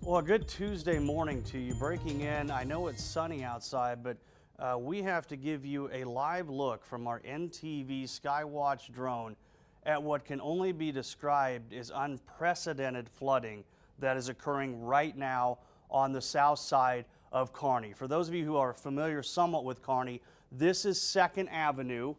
Well, a good Tuesday morning to you. Breaking in, I know it's sunny outside, but we have to give you a live look from our NTV Skywatch drone at what can only be described as unprecedented flooding that is occurring right now on the south side of Kearney. For those of you who are familiar somewhat with Kearney, this is 2nd Avenue.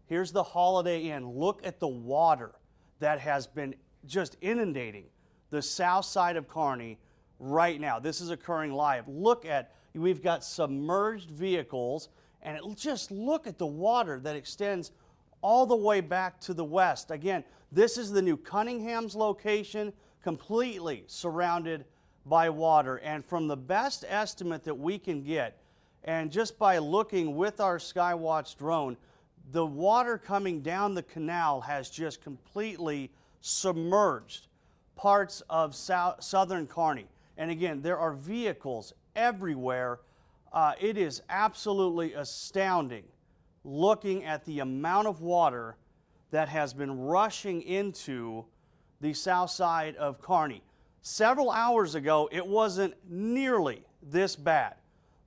Here's the Holiday Inn. Look at the water that has been just inundating the south side of Kearney right now. This is occurring live. Look at, we've got submerged vehicles, and just look at the water that extends all the way back to the west. Again, this is the new Cunningham's location, completely surrounded by water. And from the best estimate that we can get, and just by looking with our Skywatch drone, the water coming down the canal has just completely submerged parts of southern Kearney. And again, there are vehicles everywhere. It is absolutely astounding looking at the amount of water that has been rushing into the south side of Kearney. Several hours ago, it wasn't nearly this bad.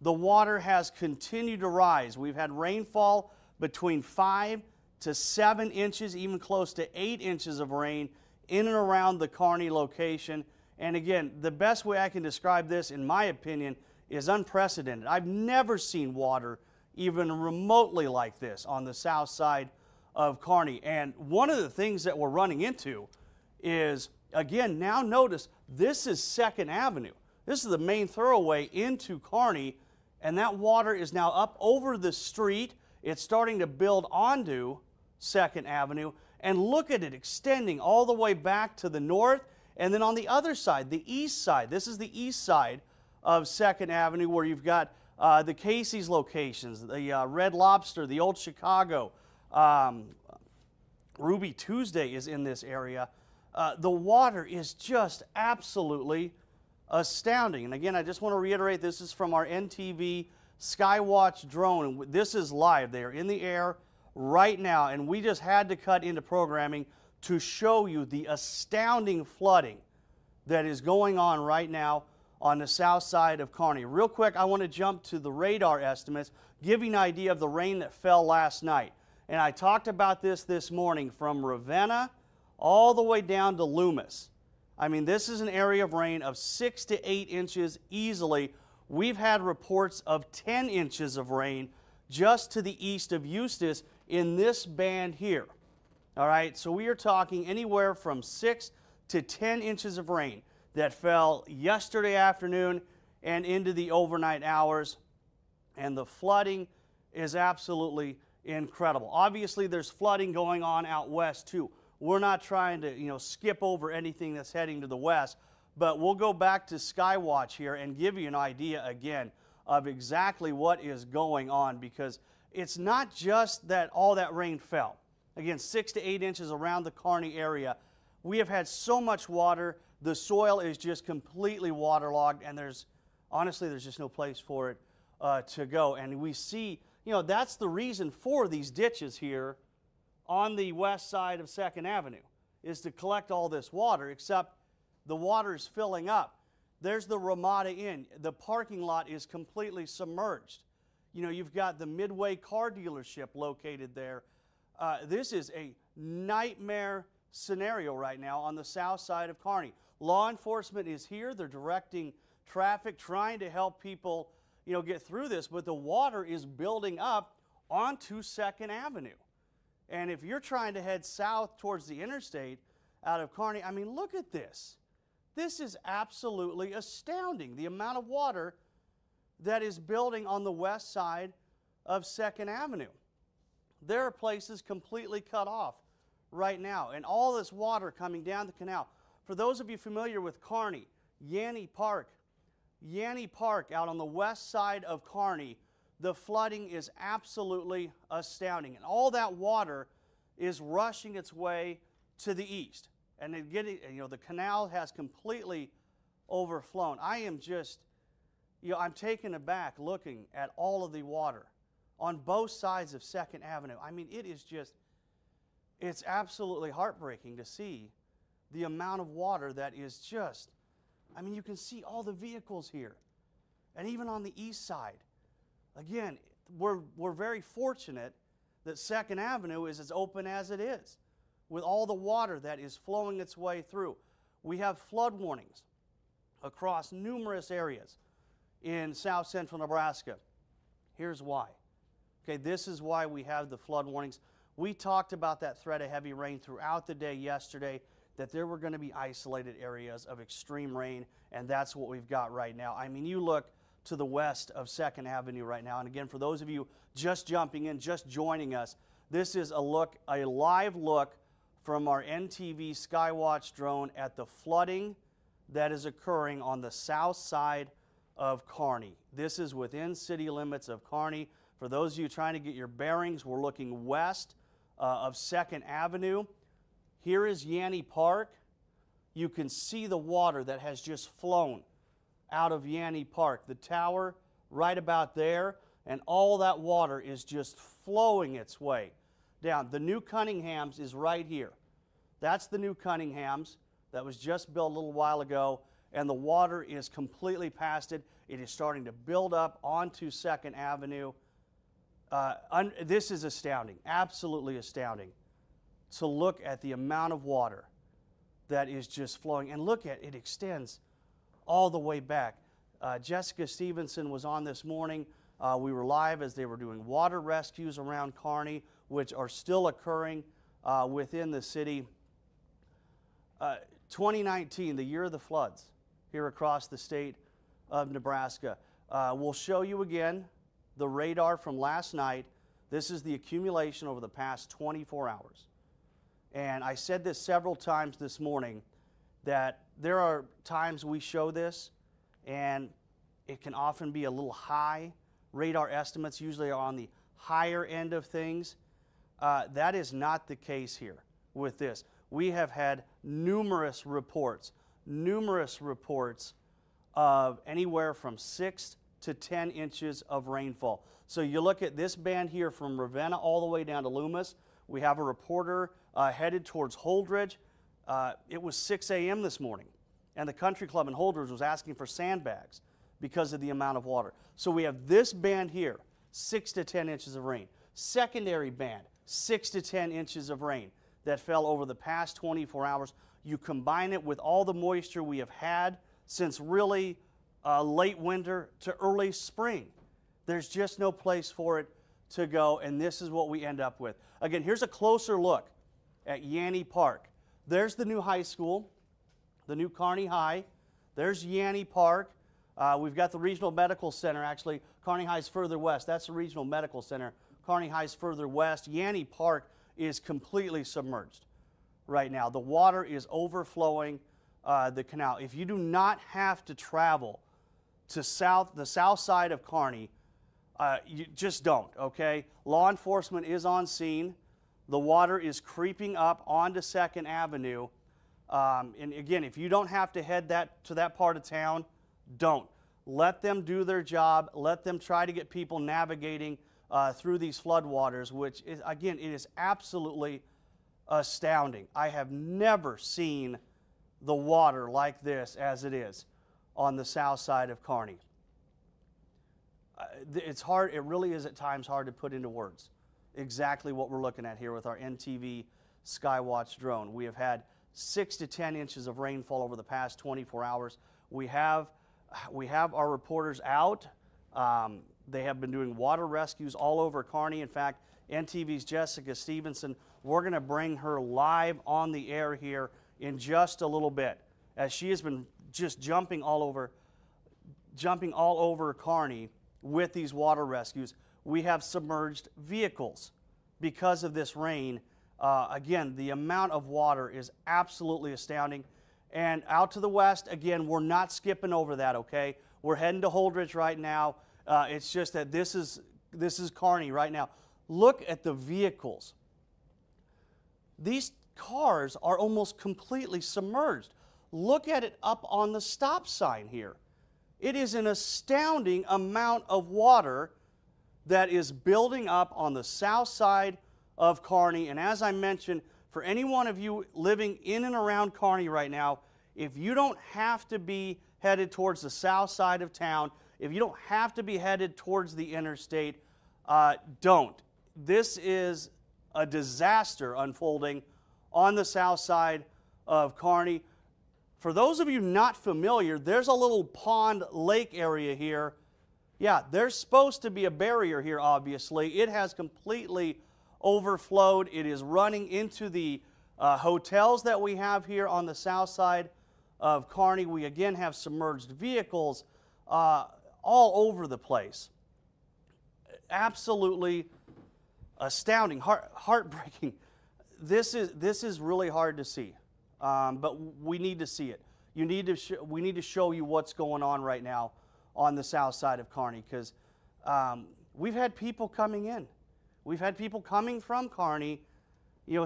The water has continued to rise. We've had rainfall between 5 to 7 inches, even close to 8 inches of rain in and around the Kearney location. And again, the best way I can describe this, in my opinion, is unprecedented. I've never seen water even remotely like this on the south side of Kearney. And one of the things that we're running into is, again, now notice this is 2nd Avenue. This is the main thoroughway into Kearney, and that water is now up over the street. It's starting to build onto 2nd Avenue. And look at it extending all the way back to the north. And then on the other side, the east side, this is the east side of 2nd Avenue, where you've got the Casey's locations, the Red Lobster, the Old Chicago, Ruby Tuesday is in this area. The water is just absolutely astounding. And again, I just want to reiterate, this is from our NTV Skywatch drone. This is live. They are in the air right now, and we just had to cut into programming to show you the astounding flooding that is going on right now on the south side of Kearney. Real quick, I want to jump to the radar estimates, give you an idea of the rain that fell last night. And I talked about this morning from Ravenna all the way down to Loomis. I mean, this is an area of rain of 6 to 8 inches easily. We've had reports of 10 inches of rain just to the east of Eustis in this band here. All right, so we are talking anywhere from 6 to 10 inches of rain that fell yesterday afternoon and into the overnight hours. And the flooding is absolutely incredible. Obviously, there's flooding going on out west too. We're not trying to, skip over anything that's heading to the west, but we'll go back to Skywatch here and give you an idea again of exactly what is going on, because it's not just that all that rain fell. Again, 6 to 8 inches around the Kearney area. We have had so much water, the soil is just completely waterlogged, and honestly, there's just no place for it to go. And we see, that's the reason for these ditches here on the west side of 2nd Avenue, is to collect all this water, except the water is filling up. There's the Ramada Inn. The parking lot is completely submerged. You've got the Midway car dealership located there. This is a nightmare scenario right now on the south side of Kearney. Law enforcement is here. They're directing traffic, trying to help people, get through this, but the water is building up onto 2nd Avenue. And if you're trying to head south towards the interstate out of Kearney, I mean, look at this. This is absolutely astounding, the amount of water that is building on the west side of 2nd Avenue. There are places completely cut off right now, and all this water coming down the canal. For those of you familiar with Kearney, Yanni Park out on the west side of Kearney, the flooding is absolutely astounding. And all that water is rushing its way to the east. And the canal has completely overflown. I am just, I'm taken aback looking at all of the water on both sides of 2nd Avenue. I mean, it's absolutely heartbreaking to see the amount of water that is just I mean, you can see all the vehicles here. And even on the east side. Again, we're very fortunate that 2nd Avenue is as open as it is, with all the water that is flowing its way through. We have flood warnings across numerous areas in south central Nebraska. Here's why. Okay, this is why we have the flood warnings. We talked about that threat of heavy rain throughout the day yesterday, that there were going to be isolated areas of extreme rain, and that's what we've got right now. I mean, you look to the west of 2nd Avenue right now, and again, for those of you just jumping in, just joining us, this is a live look from our NTV Skywatch drone at the flooding that is occurring on the south side of Kearney. This is within city limits of Kearney. For those of you trying to get your bearings, we're looking west of 2nd Avenue. Here is Yanni Park. You can see the water that has just flown out of Yanni Park. The tower right about there, and all that water is just flowing its way down. The new Cunningham's is right here. That's the new Cunningham's that was just built a little while ago, and the water is completely past it. It is starting to build up onto 2nd Avenue. This is astounding, absolutely astounding, to look at the amount of water that is just flowing. And look at it, extends all the way back. Jessica Stevenson was on this morning. We were live as they were doing water rescues around Kearney, which are still occurring within the city. 2019, the year of the floods here across the state of Nebraska. We'll show you again the radar from last night. This is the accumulation over the past 24 hours. And I said this several times this morning, that there are times we show this and it can often be a little high. Radar estimates usually are on the higher end of things. That is not the case here with this. We have had numerous reports of anywhere from 6 to 10 inches of rainfall. So you look at this band here from Ravenna all the way down to Loomis. We have a reporter headed towards Holdridge. It was 6 a.m. this morning, and the country club in Holdridge was asking for sandbags because of the amount of water. So we have this band here, 6 to 10 inches of rain. Secondary band, 6 to 10 inches of rain that fell over the past 24 hours. You combine it with all the moisture we have had since really late winter to early spring. There's just no place for it to go, and this is what we end up with. Again, here's a closer look at Yanni Park. There's the new high school, the new Kearney High. There's Yanni Park. We've got the Regional Medical Center, actually. Kearney High's further west. That's the Regional Medical Center. Kearney High's further west. Yanni Park is completely submerged right now. The water is overflowing the canal. If you do not have to travel to the south side of Kearney, you just don't, okay? Law enforcement is on scene. The water is creeping up onto 2nd Avenue. And again, if you don't have to head to that part of town, don't. Let them do their job. Let them try to get people navigating through these floodwaters, which is, again, it is absolutely astounding. I have never seen the water like this as it is on the south side of Kearney. It's hard, it really is at times hard to put into words exactly what we're looking at here with our NTV Skywatch drone. We have had 6 to 10 inches of rainfall over the past 24 hours. We have our reporters out. They have been doing water rescues all over Kearney. In fact, NTV's Jessica Stevenson, we're going to bring her live on the air here in just a little bit, as she has been just jumping all over Kearney with these water rescues. We have submerged vehicles because of this rain. Again, the amount of water is absolutely astounding. And out to the west, again, we're not skipping over that, okay? We're heading to Holdridge right now. It's just that this is Kearney right now. Look at the vehicles. These cars are almost completely submerged. Look at it up on the stop sign here. It is an astounding amount of water that is building up on the south side of Kearney. And as I mentioned, for any one of you living in and around Kearney right now, If you don't have to be headed towards the south side of town, if you don't have to be headed towards the interstate, don't. This is a disaster unfolding on the south side of Kearney. For those of you not familiar, there's a little pond lake area here. Yeah, there's supposed to be a barrier here, obviously. It has completely overflowed. It is running into the hotels that we have here on the south side of Kearney. We again have submerged vehicles all over the place. Absolutely astounding, heartbreaking. This is really hard to see, but we need to see it. We need to show you what's going on right now on the south side of Kearney, because we've had people coming in. We've had people coming from Kearney,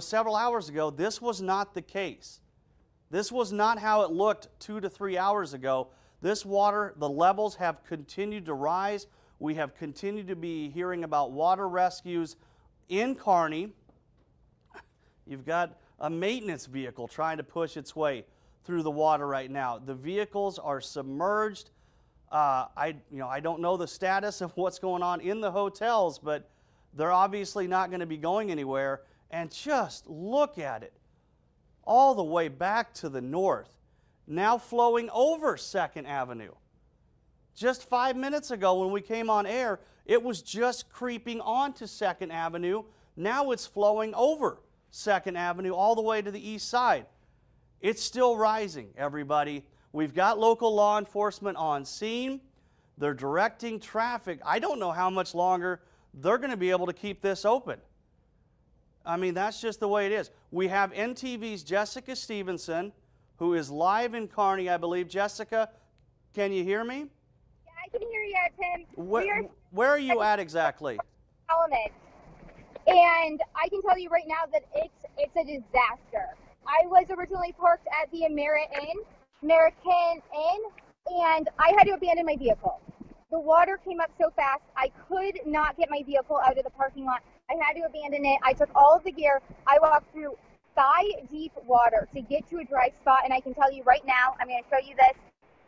several hours ago. This was not the case. This was not how it looked 2 to 3 hours ago. This water, the levels have continued to rise. We have continued to be hearing about water rescues in Kearney. You've got a maintenance vehicle trying to push its way through the water right now. The vehicles are submerged. I don't know the status of what's going on in the hotels, but they're obviously not going to be going anywhere. And just look at it, all the way back to the north, now flowing over 2nd Avenue. Just 5 minutes ago when we came on air, it was just creeping onto 2nd Avenue. Now it's flowing over 2nd Avenue all the way to the east side. It's still rising, everybody. We've got local law enforcement on scene. They're directing traffic. I don't know how much longer they're going to be able to keep this open. I mean, that's just the way it is. We have NTV's Jessica Stevenson, who is live in Kearney, I believe. Jessica, can you hear me? Yeah, I can hear you, Tim. Where are you at exactly? Element. And I can tell you right now that it's a disaster. I was originally parked at the American Inn, and I had to abandon my vehicle. The water came up so fast, I could not get my vehicle out of the parking lot. I had to abandon it. I took all of the gear. I walked through thigh-deep water to get to a dry spot, and I can tell you right now, I'm going to show you this.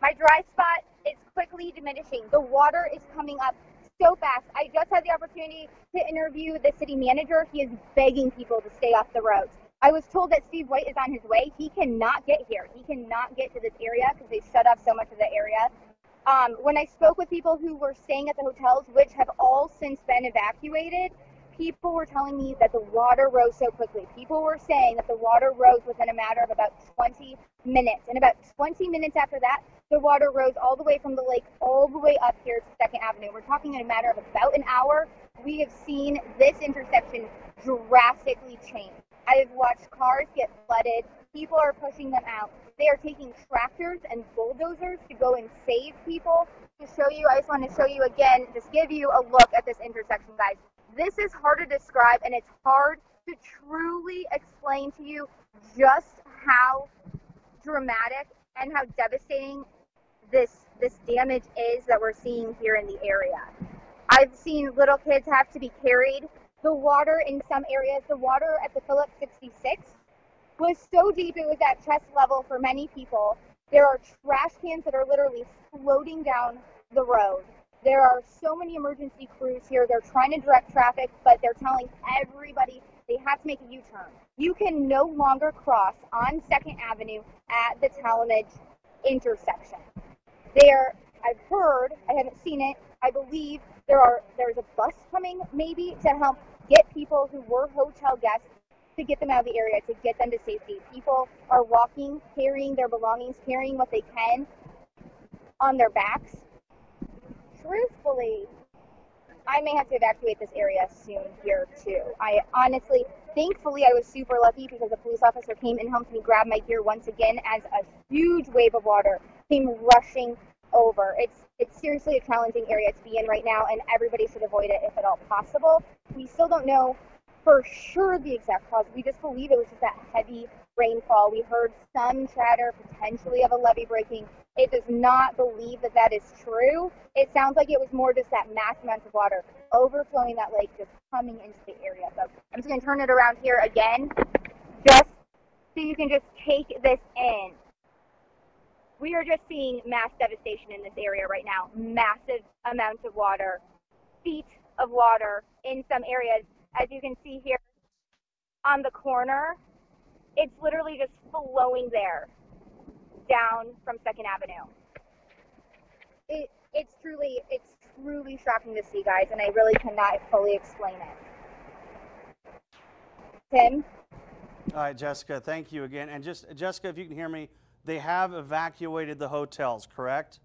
My dry spot is quickly diminishing. The water is coming up so fast. I just had the opportunity to interview the city manager. He is begging people to stay off the roads. I was told that Steve White is on his way. He cannot get here. He cannot get to this area because they shut off so much of the area. When I spoke with people who were staying at the hotels, which have all since been evacuated, people were telling me that the water rose so quickly. People were saying that the water rose within a matter of about 20 minutes. And about 20 minutes after that, the water rose all the way from the lake all the way up here to 2nd Avenue. We're talking in a matter of about an hour. We have seen this intersection drastically change. I have watched cars get flooded. People are pushing them out. They are taking tractors and bulldozers to go and save people. To show you, I just want to show you again, just give you a look at this intersection, guys. This is hard to describe, and it's hard to truly explain to you just how dramatic and how devastating this damage is that we're seeing here in the area. I've seen little kids have to be carried. The water in some areas, the water at the Phillips 66 was so deep it was at chest level for many people. There are trash cans that are literally floating down the road. There are so many emergency crews here. They're trying to direct traffic, but they're telling everybody they have to make a U-turn. You can no longer cross on 2nd Avenue at the Talmadge intersection. I've heard, I haven't seen it, I believe there's a bus coming maybe to help get people who were hotel guests, to get them out of the area, to get them to safety. People are walking, carrying their belongings, carrying what they can on their backs. Truthfully, I may have to evacuate this area soon here too. Thankfully, I was super lucky because a police officer came and helped me grab my gear once again as a huge wave of water came rushing over. It's seriously a challenging area to be in right now, and everybody should avoid it if at all possible. We still don't know for sure the exact cause. We just believe it was just that heavy rainfall. We heard some chatter potentially of a levee breaking. It does not believe that that is true. It sounds like it was more just that mass amount of water overflowing that lake, just coming into the area. So I'm just going to turn it around here again, just so you can just take this in. we are just seeing mass devastation in this area right now. Massive amounts of water, feet of water in some areas. As you can see here on the corner, it's literally just flowing there down from 2nd Avenue. It's truly shocking to see, guys, and I really cannot fully explain it. Tim? All right, Jessica, thank you again. And just, Jessica, if you can hear me, they have evacuated the hotels, correct?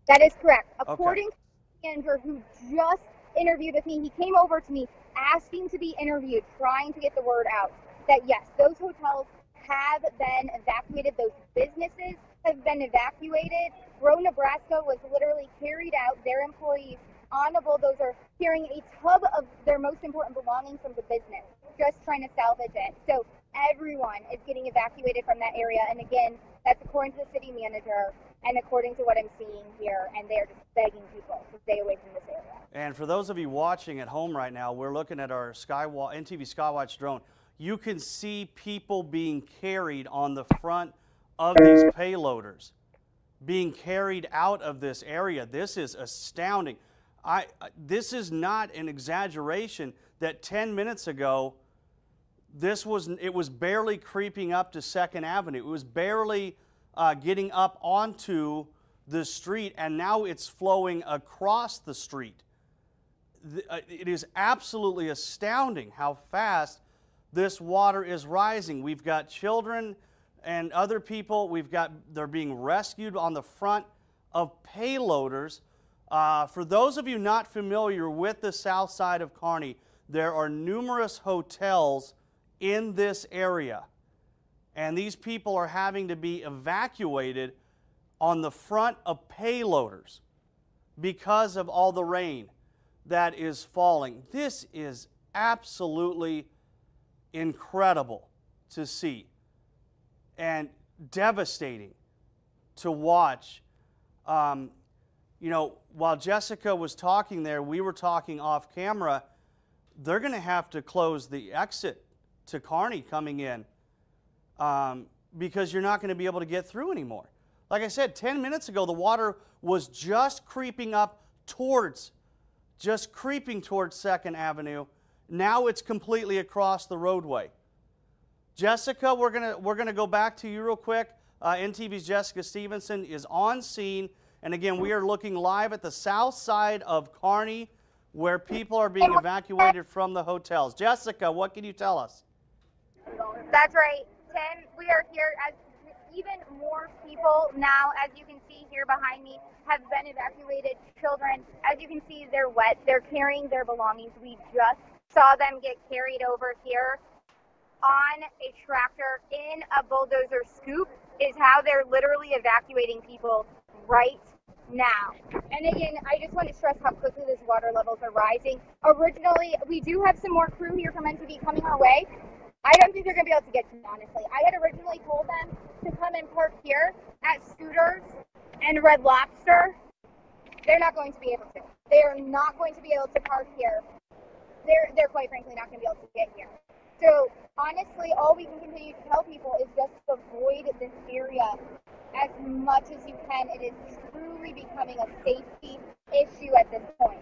That is correct. Okay. According to the manager who just interviewed with me, he came over to me asking to be interviewed, trying to get the word out that yes, those hotels have been evacuated, those businesses have been evacuated. Roe, Nebraska was literally carried out, their employees on a bulldozer carrying a tub of their most important belongings from the business, just trying to salvage it. So everyone is getting evacuated from that area, and again, that's according to the city manager and according to what I'm seeing here, and they're just begging people to stay away from this area. And for those of you watching at home right now, we're looking at our NTV Skywatch drone. You can see people being carried on the front of these payloaders, being carried out of this area. This is astounding. This is not an exaggeration that 10 minutes ago, it was barely creeping up to 2nd Avenue. It was barely getting up onto the street, and now it's flowing across the street. It is absolutely astounding how fast this water is rising. We've got children and other people. They're being rescued on the front of payloaders. For those of you not familiar with the south side of Kearney, there are numerous hotels in this area, and these people are having to be evacuated on the front of payloaders because of all the rain that is falling. This is absolutely incredible to see and devastating to watch. You know, while Jessica was talking there, we were talking off camera. They're going to have to close the exit to Kearney coming in because you're not going to be able to get through anymore. Like I said, 10 minutes ago, the water was just creeping towards 2nd Avenue. Now it's completely across the roadway. Jessica, we're gonna go back to you real quick. NTV's Jessica Stevenson is on scene, and again, we are looking live at the south side of Kearney, where people are being evacuated from the hotels. Jessica, what can you tell us? That's right, Tim. We are here as even more people now, as you can see here behind me, have been evacuated. Children, as you can see, they're wet. They're carrying their belongings. We just saw them get carried over here on a tractor in a bulldozer scoop is how they're literally evacuating people right now. And again, I just want to stress how quickly these water levels are rising. Originally, we do have some more crew here from NTV coming our way. I don't think they're going to be able to get to me, honestly. I had originally told them to come and park here at Scooters and Red Lobster. They're not going to be able to. They are not going to be able to park here. They're quite frankly not going to be able to get here. So honestly, all we can continue to tell people is just avoid this area as much as you can. It is truly becoming a safety issue at this point.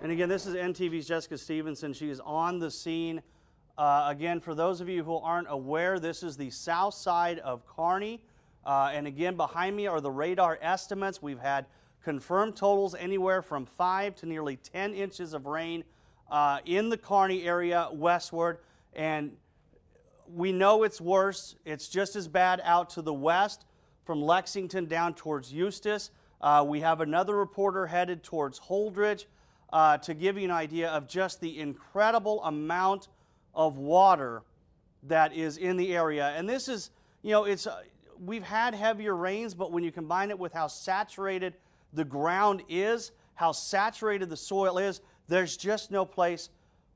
And again, this is NTV's Jessica Stevenson. She is on the scene. Again, for those of you who aren't aware, this is the south side of Kearney. And again, behind me are the radar estimates. We've had confirmed totals anywhere from 5 to nearly 10 inches of rain in the Kearney area westward. And we know it's worse. It's just as bad out to the west from Lexington down towards Eustis. We have another reporter headed towards Holdridge to give you an idea of just the incredible amount of water that is in the area. And this is, you know, we've had heavier rains, but when you combine it with how saturated the ground is, how saturated the soil is, there's just no place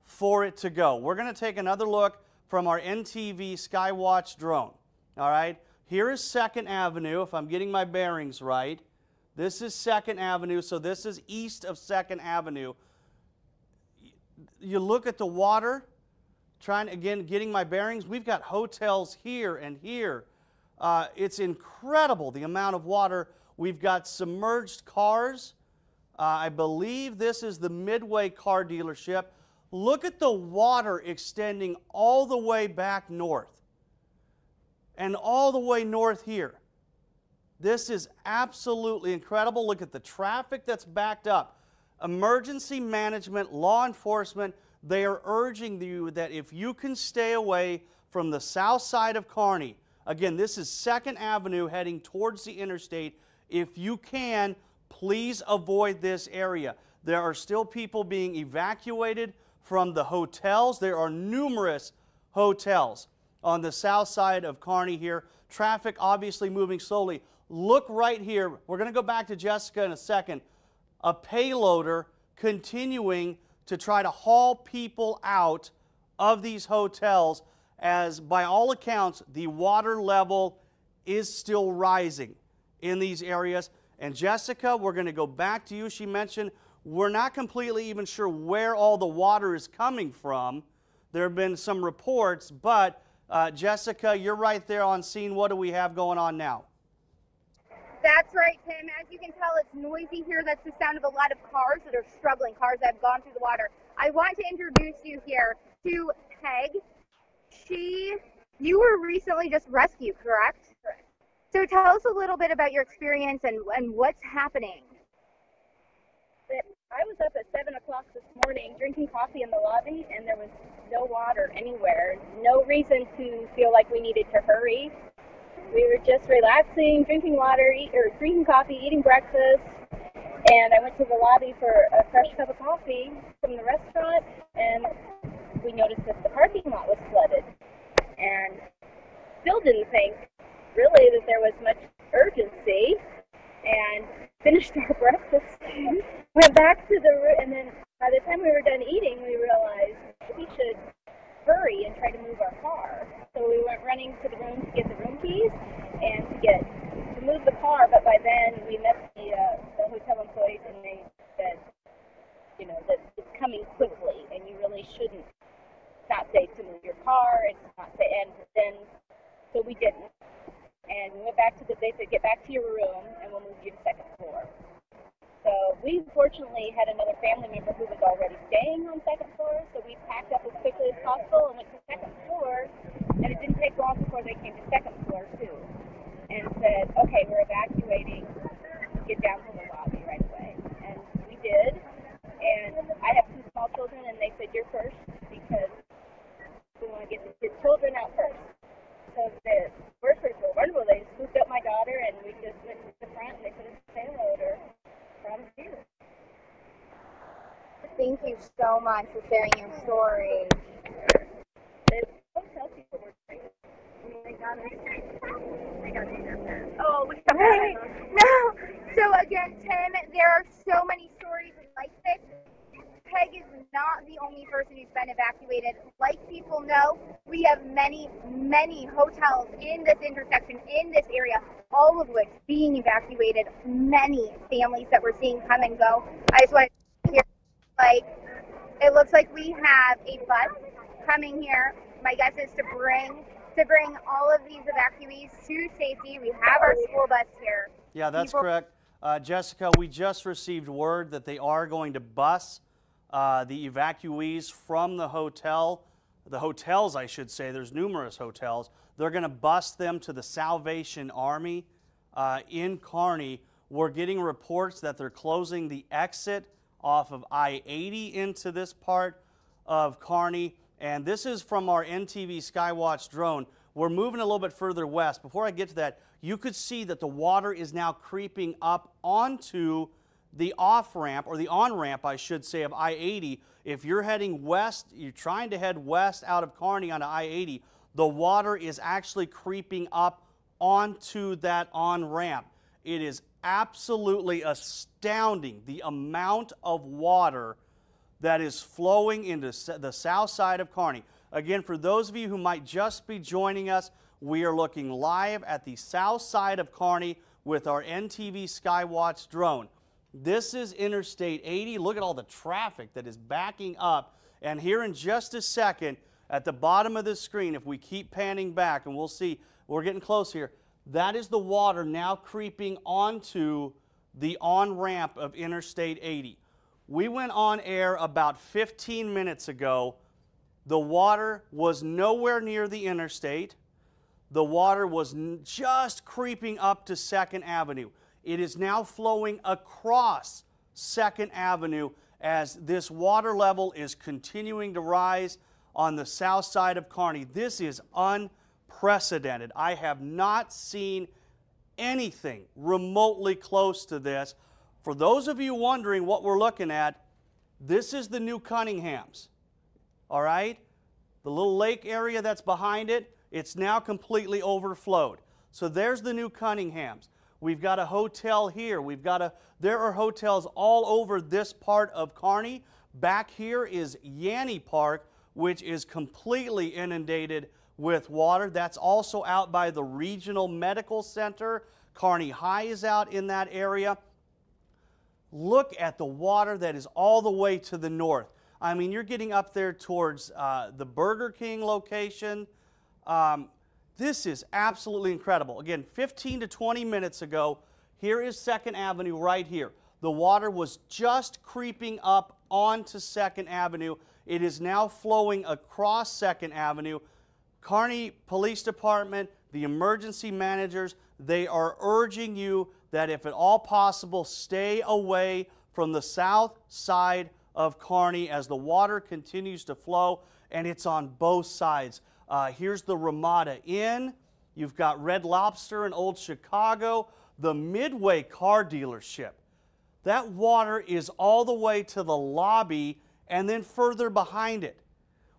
for it to go. We're going to take another look from our NTV Skywatch drone. All right, here is 2nd Avenue, if I'm getting my bearings right. This is 2nd Avenue, so this is east of 2nd Avenue. You look at the water, getting my bearings. We've got hotels here and here. It's incredible the amount of water. We've got submerged cars. I believe this is the Midway car dealership. Look at the water extending all the way back north and all the way north here. This is absolutely incredible. Look at the traffic that's backed up. Emergency management, law enforcement, they are urging you that if you can stay away from the south side of Kearney, again, this is 2nd Avenue heading towards the interstate. If you can, please avoid this area. There are still people being evacuated from the hotels. There are numerous hotels on the south side of Kearney here. Traffic obviously moving slowly. Look right here. We're going to go back to Jessica in a second. A payloader continuing to try to haul people out of these hotels, as by all accounts the water level is still rising in these areas. And Jessica, we're going to go back to you. She mentioned we're not completely even sure where all the water is coming from. There have been some reports, but Jessica, you're right there on scene. What do we have going on now? That's right, Tim. As you can tell, it's noisy here. That's the sound of a lot of cars that are struggling, cars that have gone through the water. I want to introduce you here to Peg. You were recently just rescued, correct? Correct. So tell us a little bit about your experience and what's happening. I was up at 7 o'clock this morning drinking coffee in the lobby, and there was no water anywhere. No reason to feel like we needed to hurry. We were just relaxing, drinking water, drinking coffee, eating breakfast, and I went to the lobby for a fresh cup of coffee from the restaurant, and we noticed that the parking lot was flooded, and still didn't think really that there was much urgency, and finished our breakfast, went back to the room, and then by the time we were done eating, we realized we should hurry and try to move our car. So we went running to the room to get the room keys and to move the car, but by then we met the hotel employees, and they said, you know, that it's coming quickly and you really shouldn't. It's not safe to move your car. It's not safe. And then, so we didn't. And we went back to they said, get back to your room and we'll move you to 2nd floor. So we fortunately had another family member who was already staying on 2nd floor, so we packed up as quickly as possible and went to 2nd floor, and it didn't take long before they came to 2nd floor too, and said, okay, we're evacuating, get down to the lobby right away. And we did, and I have 2 small children, and they said, you're first, because we want to get the children out first. So the workers were wonderful. They scooped up my daughter, and we just went to the front, and they put us in the payloader. Thank you so much for sharing your story. Oh, okay. No. So again, Tim, there are so many stories like this. Peg is not the only person who's been evacuated. Like people know, we have many, many hotels in this intersection, in this area, all of which being evacuated, many families that we're seeing come and go. I just want to hear, it looks like we have a bus coming here. My guess is to bring all of these evacuees to safety. We have our school bus here. Yeah, that's correct. Jessica, we just received word that they are going to bus the evacuees from the hotels, I should say. There's numerous hotels. They're going to bus them to the Salvation Army in Kearney. We're getting reports that they're closing the exit off of I-80 into this part of Kearney. And this is from our NTV Skywatch drone. We're moving a little bit further west. Before I get to that, you could see that the water is now creeping up onto the off-ramp, or the on-ramp, I should say, of I-80. If you're heading west, you're trying to head west out of Kearney onto I-80, the water is actually creeping up onto that on-ramp. It is absolutely astounding the amount of water that is flowing into the south side of Kearney. Again, for those of you who might just be joining us, we are looking live at the south side of Kearney with our NTV Skywatch drone. This is Interstate 80. Look at all the traffic that is backing up. And here in just a second, At the bottom of this screen, if we keep panning back, and we'll see, we're getting close here, that is the water now creeping onto the on-ramp of Interstate 80. We went on air about 15 minutes ago. The water was nowhere near the interstate. The water was just creeping up to 2nd Avenue. It is now flowing across 2nd Avenue as this water level is continuing to rise on the south side of Kearney. This is unprecedented. I have not seen anything remotely close to this. For those of you wondering what we're looking at, this is the new Cunninghams. All right? The little lake area that's behind it, it's now completely overflowed. So there's the new Cunninghams. We've got a hotel here. There are hotels all over this part of Kearney. Back here is Yanni Park, which is completely inundated with water. That's also out by the Regional Medical Center. Kearney High is out in that area. Look at the water that is all the way to the north. I mean, you're getting up there towards the Burger King location. This is absolutely incredible. Again, 15 to 20 minutes ago, here is 2nd Avenue right here. The water was just creeping up onto 2nd Avenue. It is now flowing across 2nd Avenue. Kearney Police Department, the emergency managers, they are urging you that if at all possible, stay away from the south side of Kearney as the water continues to flow, and it's on both sides. Here's the Ramada Inn. You've got Red Lobster in Old Chicago. The Midway car dealership. That water is all the way to the lobby and then further behind it.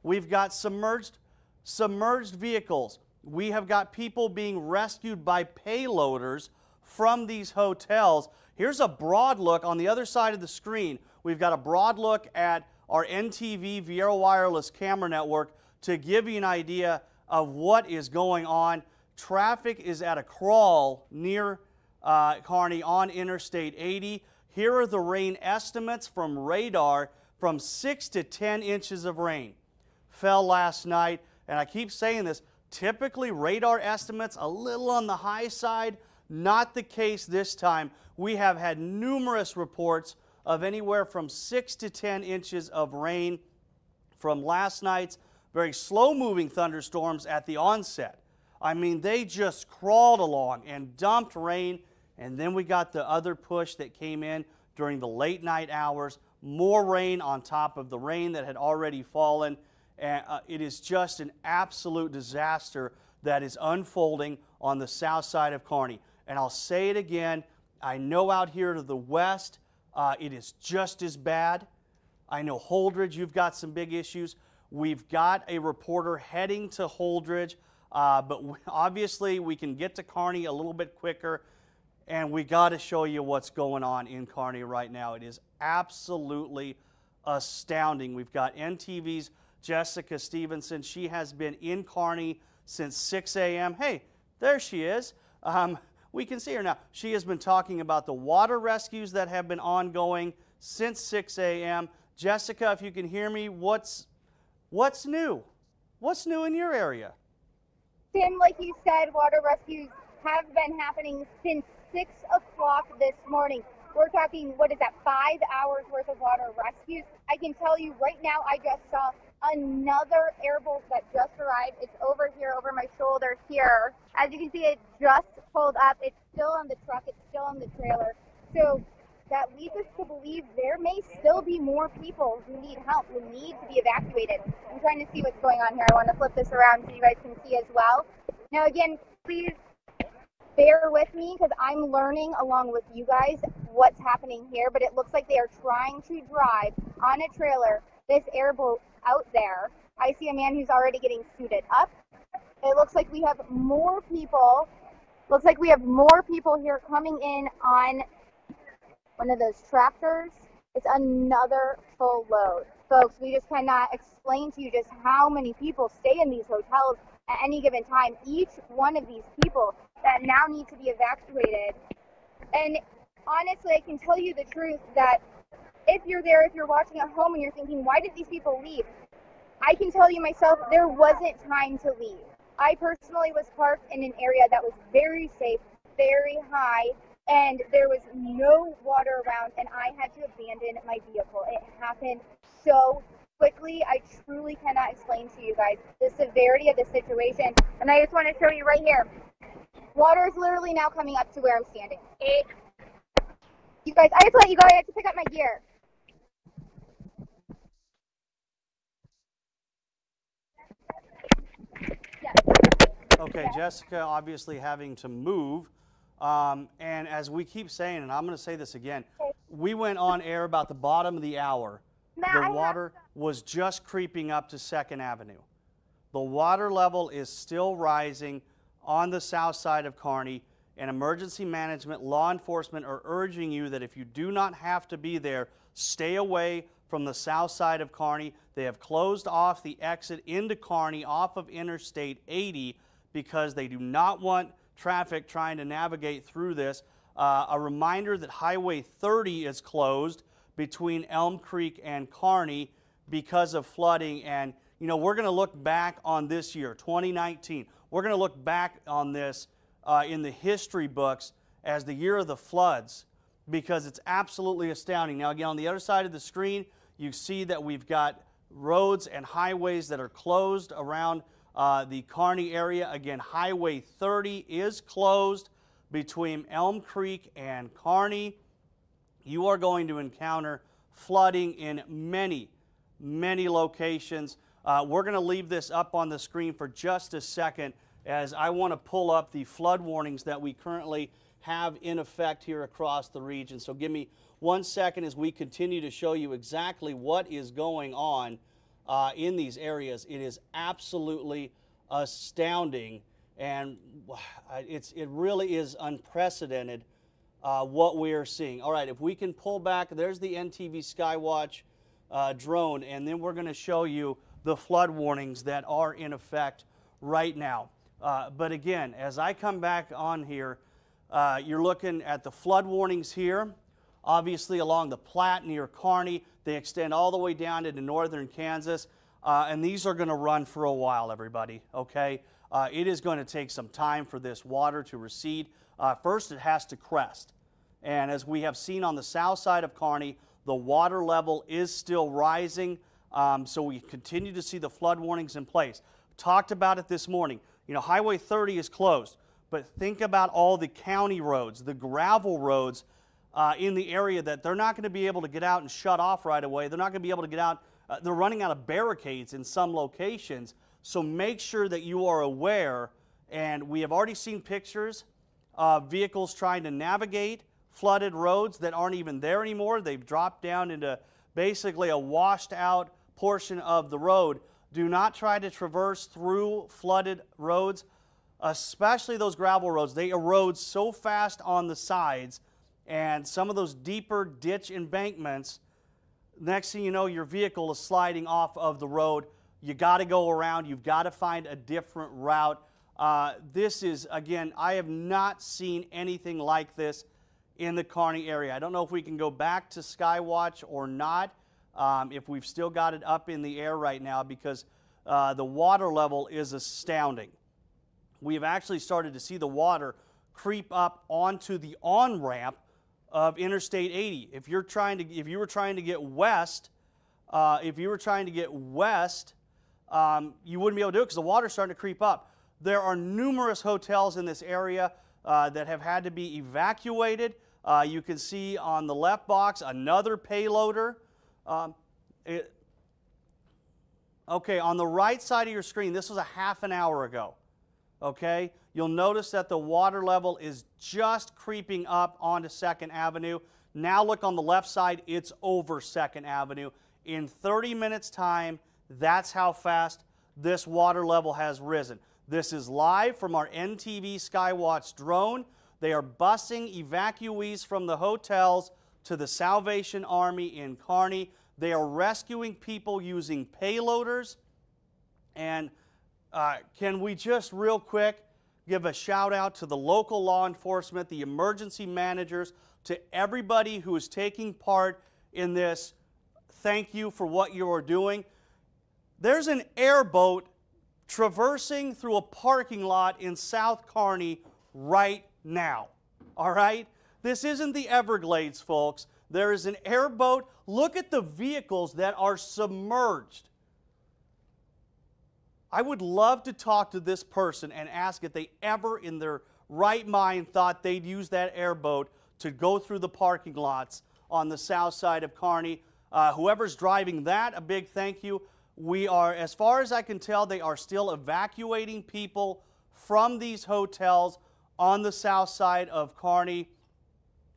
We've got submerged vehicles. We have got people being rescued by payloaders from these hotels. Here's a broad look on the other side of the screen. We've got a broad look at our NTV Viera Wireless camera network to give you an idea of what is going on. Traffic is at a crawl near Kearney on Interstate 80. Here are the rain estimates from radar. From 6 to 10 inches of rain fell last night. And I keep saying this, typically radar estimates a little on the high side. Not the case this time. We have had numerous reports of anywhere from 6 to 10 inches of rain from last night's very slow-moving thunderstorms at the onset. I mean, they just crawled along and dumped rain, and then we got the other push that came in during the late night hours. More rain on top of the rain that had already fallen. It is just an absolute disaster that is unfolding on the south side of Kearney. And I'll say it again, I know out here to the west, it is just as bad. I know Holdridge, you've got some big issues. We've got a reporter heading to Holdridge, but obviously we can get to Kearney a little bit quicker, and we got to show you what's going on in Kearney right now. It is absolutely astounding. We've got NTV's Jessica Stevenson. She has been in Kearney since 6 a.m. Hey, there she is. We can see her now. She has been talking about the water rescues that have been ongoing since 6 a.m. Jessica, if you can hear me, what's new? What's new in your area? Tim, like you said, water rescues have been happening since 6 o'clock this morning. We're talking, what is that, 5 hours worth of water rescues? I can tell you right now, I just saw another airboat that just arrived. It's over here, over my shoulder here. As you can see, it just pulled up. It's still on the truck. It's still on the trailer. So that leads us to believe there may still be more people who need help, who need to be evacuated. I'm trying to see what's going on here. I want to flip this around so you guys can see as well. Now, again, please bear with me because I'm learning along with you guys what's happening here, but it looks like they are trying to drive on a trailer this airboat out there. I see a man who's already getting suited up. It looks like we have more people. Looks like we have more people here coming in on one of those tractors. It's another full load. Folks, we just cannot explain to you just how many people stay in these hotels at any given time. Each one of these people that now need to be evacuated. And honestly, I can tell you the truth that if you're there, if you're watching at home and you're thinking, why did these people leave? I can tell you myself, there wasn't time to leave. I personally was parked in an area that was very safe, very high, and there was no water around, and I had to abandon my vehicle. It happened so quickly. I truly cannot explain to you guys the severity of the situation, and I just want to show you right here. Water is literally now coming up to where I'm standing. You guys, I have to let you go. I have to pick up my gear. Okay, Jessica obviously having to move. And as we keep saying, and I'm going to say this again, we went on air about the bottom of the hour. The water was just creeping up to 2nd Avenue. The water level is still rising on the south side of Kearney, and emergency management, law enforcement are urging you that if you do not have to be there, stay away from the south side of Kearney. They have closed off the exit into Kearney off of Interstate 80 because they do not want traffic trying to navigate through this. A reminder that Highway 30 is closed between Elm Creek and Kearney because of flooding. And, you know, we're going to look back on this year, 2019. We're going to look back on this in the history books as the year of the floods because it's absolutely astounding. Now, again, on the other side of the screen, you see that we've got roads and highways that are closed around the Kearney area. Again, Highway 30 is closed between Elm Creek and Kearney. You are going to encounter flooding in many, many locations. We're going to leave this up on the screen for just a second as I want to pull up the flood warnings that we currently have in effect here across the region. So give me 1 second as we continue to show you exactly what is going on in these areas. It is absolutely astounding, and it really is unprecedented what we are seeing. All right, if we can pull back, there's the NTV Skywatch drone, and then we're going to show you the flood warnings that are in effect right now. But again, as I come back on here, you're looking at the flood warnings here, obviously along the Platte near Kearney. They extend all the way down into northern Kansas, and these are going to run for a while, everybody, okay? It is going to take some time for this water to recede. First, it has to crest, and as we have seen on the south side of Kearney, the water level is still rising, so we continue to see the flood warnings in place. Talked about it this morning. You know, Highway 30 is closed, but think about all the county roads, the gravel roads in the area that they're not going to be able to get out and shut off right away. They're not going to be able to get out. They're running out of barricades in some locations. So make sure that you are aware, and we have already seen pictures of vehicles trying to navigate flooded roads that aren't even there anymore. They've dropped down into basically a washed out portion of the road. Do not try to traverse through flooded roads, especially those gravel roads. They erode so fast on the sides, and some of those deeper ditch embankments, next thing you know, your vehicle is sliding off of the road. You got to go around. You've got to find a different route. This is, again, I have not seen anything like this in the Kearney area. I don't know if we can go back to Skywatch or not, if we've still got it up in the air right now, because the water level is astounding. We have actually started to see the water creep up onto the on-ramp of Interstate 80. If you were trying to get west, you wouldn't be able to do it because the water's starting to creep up. There are numerous hotels in this area that have had to be evacuated. You can see on the left box another payloader. Okay, on the right side of your screen, this was a half an hour ago. Okay, you'll notice that the water level is just creeping up onto 2nd Avenue. Now look on the left side, it's over 2nd Avenue. In 30 minutes time, that's how fast this water level has risen. This is live from our NTV Skywatch drone. They are busing evacuees from the hotels to the Salvation Army in Kearney. They are rescuing people using payloaders. And can we just real quick give a shout out to the local law enforcement, the emergency managers, to everybody who is taking part in this. Thank you for what you are doing. There's an airboat traversing through a parking lot in South Kearney right now. All right? This isn't the Everglades, folks. There is an airboat. Look at the vehicles that are submerged. I would love to talk to this person and ask if they ever in their right mind thought they'd use that airboat to go through the parking lots on the south side of Kearney. Whoever's driving that, a big thank you. We are, as far as I can tell, they are still evacuating people from these hotels on the south side of Kearney.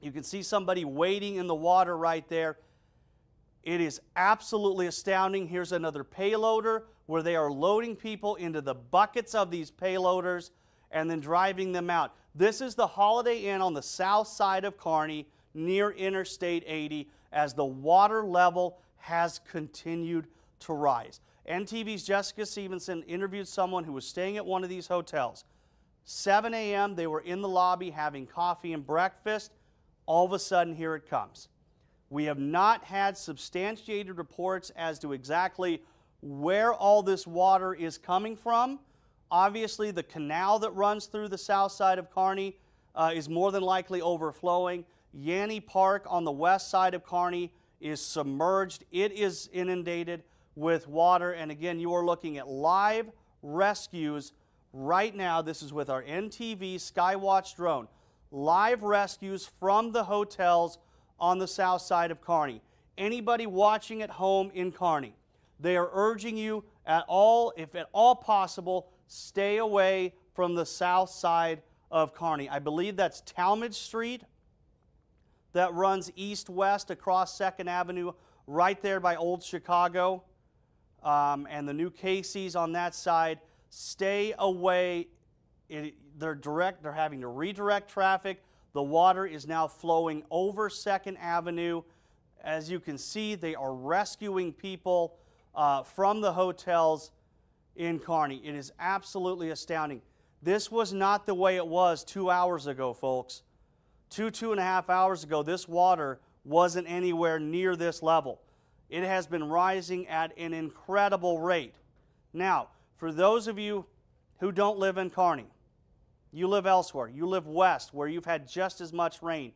You can see somebody wading in the water right there. It is absolutely astounding. Here's another payloader where they are loading people into the buckets of these payloaders and then driving them out. This is the Holiday Inn on the south side of Kearney near Interstate 80 as the water level has continued to rise. NTV's Jessica Stevenson interviewed someone who was staying at one of these hotels. 7 a.m. they were in the lobby having coffee and breakfast. All of a sudden, here it comes. We have not had substantiated reports as to exactly where all this water is coming from. Obviously, the canal that runs through the south side of Kearney is more than likely overflowing. Yanni Park on the west side of Kearney is submerged. It is inundated with water. And again, you are looking at live rescues right now. This is with our NTV Skywatch drone. Live rescues from the hotels on the south side of Kearney. Anybody watching at home in Kearney, they are urging you at all, if at all possible, stay away from the south side of Kearney. I believe that's Talmadge Street that runs east-west across 2nd Avenue right there by Old Chicago, and the new Casey's on that side. Stay away. They're having to redirect traffic. The water is now flowing over 2nd Avenue. As you can see, they are rescuing people from the hotels in Kearney. It is absolutely astounding. This was not the way it was 2 hours ago, folks. 2.5 hours ago, this water wasn't anywhere near this level. It has been rising at an incredible rate. Now, for those of you who don't live in Kearney, you live elsewhere, you live west where you've had just as much rain,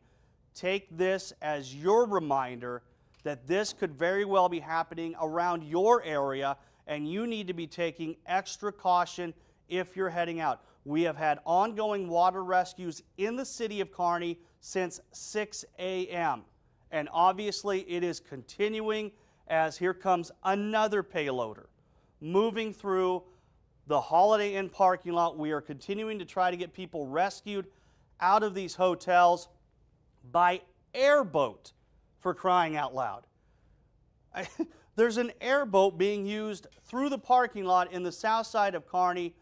take this as your reminder that this could very well be happening around your area, and you need to be taking extra caution if you're heading out. We have had ongoing water rescues in the city of Kearney since 6 a.m. And obviously it is continuing as here comes another payloader moving through the Holiday Inn parking lot. We are continuing to try to get people rescued out of these hotels by airboat, for crying out loud. There's an airboat being used through the parking lot in the south side of Kearney.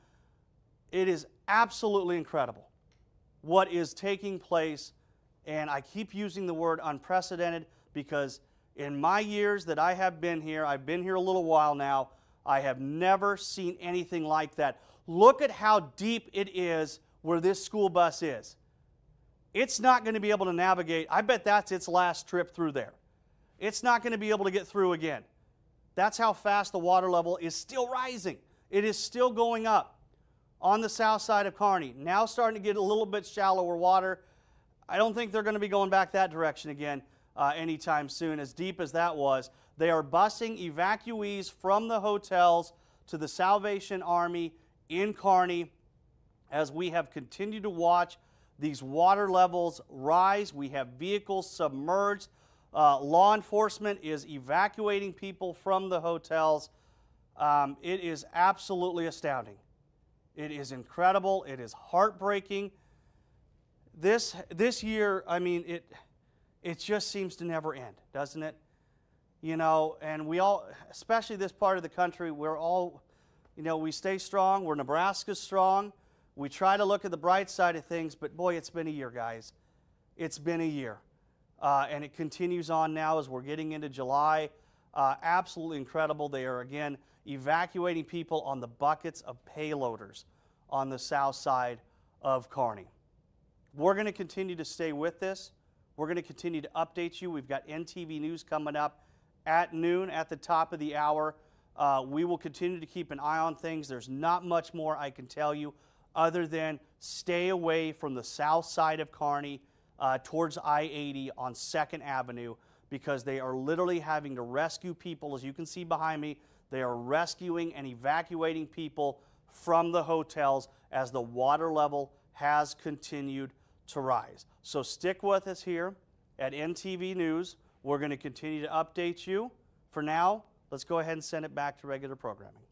It is absolutely incredible what is taking place, and I keep using the word unprecedented because in my years that I have been here, I've been here a little while now, I have never seen anything like that. Look at how deep it is where this school bus is. It's not going to be able to navigate. I bet that's its last trip through there. It's not going to be able to get through again. That's how fast the water level is still rising. It is still going up on the south side of Kearney. Now starting to get a little bit shallower water. I don't think they're going to be going back that direction again anytime soon, as deep as that was. They are busing evacuees from the hotels to the Salvation Army in Kearney as we have continued to watch these water levels rise. We have vehicles submerged. Law enforcement is evacuating people from the hotels. It is absolutely astounding. It is incredible. It is heartbreaking. This year, I mean, it just seems to never end, doesn't it? You know, and we all, especially this part of the country, we're all, you know, we stay strong. We're Nebraska strong. We try to look at the bright side of things, but boy, it's been a year, guys. It's been a year. And it continues on now as we're getting into July. Absolutely incredible. They are, again, evacuating people on the buckets of payloaders on the south side of Kearney. We're going to continue to stay with this. We're going to continue to update you. We've got NTV News coming up at noon at the top of the hour. We will continue to keep an eye on things. There's not much more I can tell you other than stay away from the south side of Kearney towards I-80 on 2nd Avenue, because they are literally having to rescue people. As you can see behind me, they are rescuing and evacuating people from the hotels as the water level has continued to rise. So stick with us here at NTV News. We're going to continue to update you. For now, let's go ahead and send it back to regular programming.